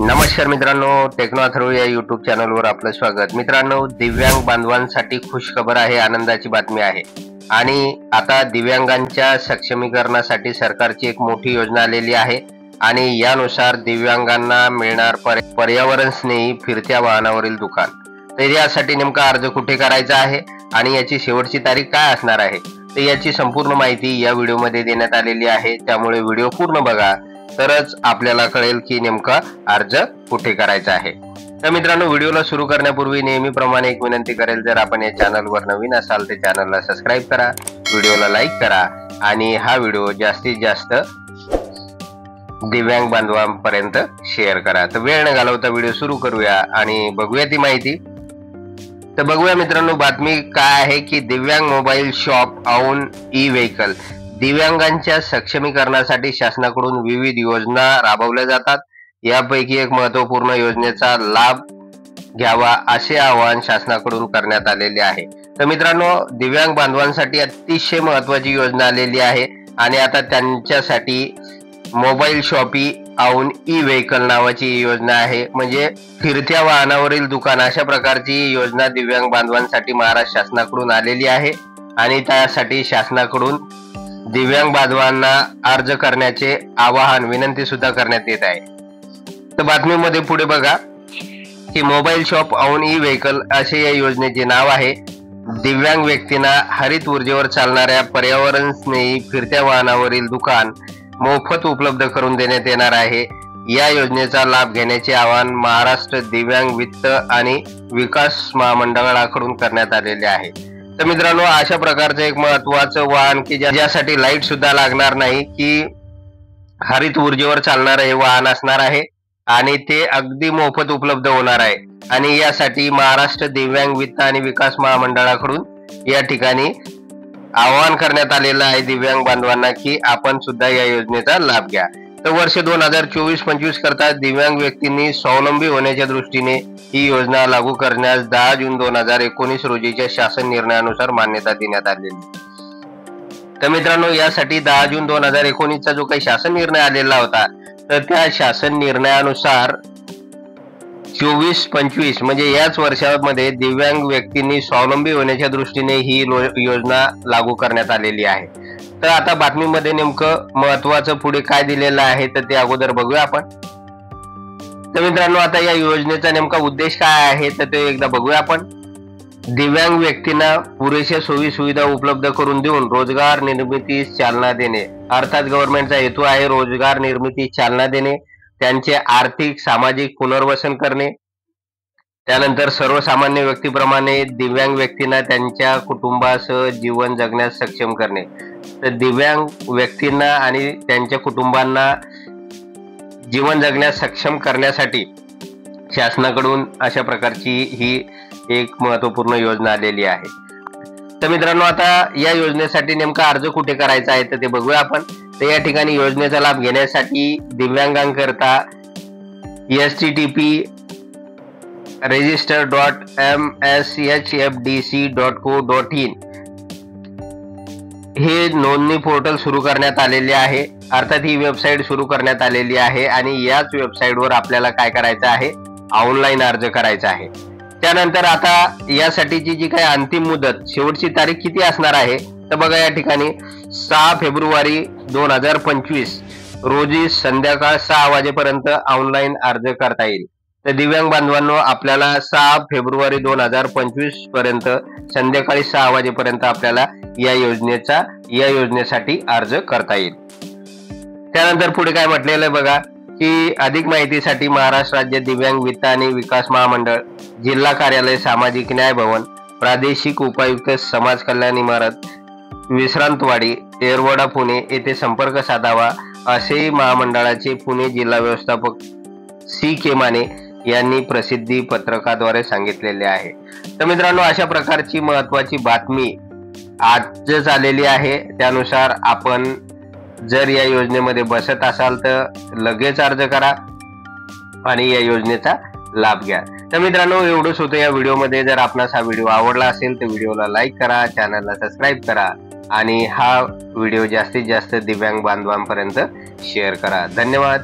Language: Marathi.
नमस्कार मित्रांनो, टेक्नो अथर्व या यूट्यूब चॅनलवर आपलं स्वागत। मित्रांनो, दिव्यांग बांधवांसाठी खुश खबर आहे, आनंदाची बातमी आहे। आणि आता दिव्यांगांच्या सक्षमीकरणासाठी सरकारची एक मोठी योजना आलेली आहे आणि यानुसार दिव्यांगांना मिळणार पर्यावरण स्नेही फिरत्या वाहनावरील दुकान। तर यासाठी नेमका अर्ज कुठे करायचा आहे आणि याची शेवटची तारीख काय असणार आहे, तर याची संपूर्ण माहिती या व्हिडिओमध्ये देण्यात आलेली आहे। त्यामुळे व्हिडिओ पूर्ण बघा, तरच आपल्याला कळेल की नेमका अर्ज कुठे करायचा आहे। तर मित्रांनो, व्हिडिओला सुरू करण्यापूर्वी नेहमीप्रमाणे एक विनंती करेल, जर आपण या चॅनलवर नवीन असाल तर चॅनलला सबस्क्राइब करा, व्हिडिओला लाईक करा आणि हा व्हिडिओ जास्तीत जास्त दिव्यांग बांधवांपर्यंत शेअर करा। तर वेळ न घालवता व्हिडिओ सुरू करूया आणि बघूया ती माहिती। तर बघूया मित्रांनो, बातमी काय आहे की दिव्यांग mobile shop on e vehicle. दिव्यांगांच्या सक्षमीकरणासाठी शासनाकडून विविध योजना राबवल्या जातात। यापैकी एक महत्त्वपूर्ण योजनेचा लाभ घ्यावा असे आवाहन शासनाकडून करण्यात आलेले आहे। तर मित्रांनो, दिव्यांग बांधवांसाठी अतिशय महत्त्वाची योजना आलेली आहे आणि आता त्यांच्यासाठी mobile shoppe on e vehicle नावाची योजना आहे, म्हणजे फिरत्या वाहनावरील दुकान। अशा प्रकारची योजना दिव्यांग बांधवांसाठी महाराष्ट्र शासनाकडून आलेली आहे आणि त्यासाठी शासनाकडून दिव्यांग बांधवांना अर्ज करण्याचे आवाहन, विनंती सुद्धा करण्यात येत आहे। तर बातमीमध्ये पुढे बघा की mobile shop on e vehicle असे या योजनेचे नाव आहे। दिव्यांग व्यक्तींना हरित ऊर्जेवर चालणाऱ्या पर्यावरण स्नेही फिरत्या वाहनावरील दुकान मोफत उपलब्ध करून देण्यात येणार आहे। या योजनेचा लाभ घेण्याचे आवाहन महाराष्ट्र दिव्यांग वित्त आणि विकास महामंडळाकडून करण्यात आलेले आहे। तर मित्रांनो, अशा प्रकारचं एक महत्त्वाचं वाहन की ज्यासाठी लाईट सुद्धा लागणार नाही, की हरित ऊर्जेवर चालणारं हे वाहन असणार आहे आणि ते अगदी मोफत उपलब्ध होणार आहे। आणि यासाठी महाराष्ट्र दिव्यांग वित्त आणि विकास महामंडळाकडून या ठिकाणी आवाहन करण्यात आलेलं आहे दिव्यांग बांधवांना की आपण सुद्धा या योजनेचा लाभ घ्या। तर वर्ष 2024-25 करता दिव्यांग व्यक्तींनी स्वावलंबी होण्याच्या दृष्टीने ही योजना लागू करण्यास 10 जून 2019 रोजीच्या शासन निर्णयानुसार मान्यता देण्यात आलेली। तर मित्रांनो, यासाठी 10 जून 2019चा जो काही शासन निर्णय आलेला होता, तर त्या शासन निर्णयानुसार 24-25 म्हणजे याच वर्षामध्ये दिव्यांग व्यक्तींनी स्वावलंबी होण्याच्या दृष्टीने ही योजना लागू करण्यात आलेली आहे। तर आता बातमीमध्ये नेमकं महत्त्वाचं पुढे काय दिलेलं आहे तर ते अगोदर बघूया आपण। तर मित्रांनो, आता या योजनेचा नेमका उद्देश काय आहे तर ते एकदा बघूया आपण। दिव्यांग व्यक्तींना पुरेशा सोयी सुविधा उपलब्ध करून देऊन रोजगार निर्मितीस चालना देणे, अर्थात गव्हर्नमेंटचा हेतू आहे रोजगार निर्मितीस चालना देणे, त्यांचे आर्थिक सामाजिक पुनर्वसन करणे। त्यानंतर सर्वसामान्य व्यक्तीप्रमाणे दिव्यांग व्यक्तींना त्यांच्या कुटुंबासह जीवन जगण्यास सक्षम करणे। तर दिव्यांग व्यक्तींना आणि त्यांच्या कुटुंबांना जीवन जगण्यास सक्षम करण्यासाठी शासनाकडून अशा प्रकारची ही एक महत्त्वपूर्ण योजना आलेली आहे। तर मित्रांनो, आता या योजनेसाठी नेमका अर्ज कुठे करायचा आहे तर ते बघूया आपण। तर या ठिकाणी योजनेचा लाभ घेण्यासाठी दिव्यांगांकरता http://register.mshfdc.co.in हे नोंदणी पोर्टल सुरू करण्यात आलेले आहे, अर्थात ही वेबसाईट सुरू करण्यात आलेली आहे आणि याच वेबसाईटवर आपल्याला काय करायचं आहे, ऑनलाईन अर्ज करायचा आहे। त्यानंतर आता यासाठीची जी काही अंतिम मुदत, शेवटची तारीख किती असणार आहे तर बघा, या ठिकाणी 6 फेब्रुवारी 2025 रोजी संध्याकाळ 6 वाजेपर्यंत ऑनलाईन अर्ज करता येईल। तर दिव्यांग बांधवांनो, आपल्याला 6 फेब्रुवारी 2025 पर्यंत संध्याकाळी 6 वाजेपर्यंत आपल्याला या योजनेसाठी अर्ज करता येईल। त्यानंतर पुढे काय म्हटलेलं आहे बघा की अधिक माहितीसाठी महाराष्ट्र राज्य दिव्यांग वित्त आणि विकास महामंडळ, जिल्हा कार्यालय, सामाजिक न्याय भवन, प्रादेशिक उपायुक्त, समाज कल्याण इमारत, विश्रांतवाडी, येरवडा, पुणे येथे संपर्क साधावा असे महामंडळाचे पुणे जिल्हा व्यवस्थापक सी के माने यांनी प्रसिद्धी पत्रकाद्वारे सांगितलेले आहे। तर मित्रांनो, अशा प्रकारची महत्त्वाची बातमी आजच आलेली आहे। त्यानुसार आपण जर या योजनेमध्ये बसत असाल तर लगेच अर्ज करा आणि या योजनेचा लाभ घ्या। तर मित्रांनो, एवढंच होतं या व्हिडिओमध्ये। जर आपणास हा व्हिडिओ आवडला असेल तर व्हिडिओला लाईक करा, चॅनलला सबस्क्राइब करा आणि हा व्हिडिओ जास्तीत जास्त दिव्यांग बांधवांपर्यंत शेअर करा। धन्यवाद।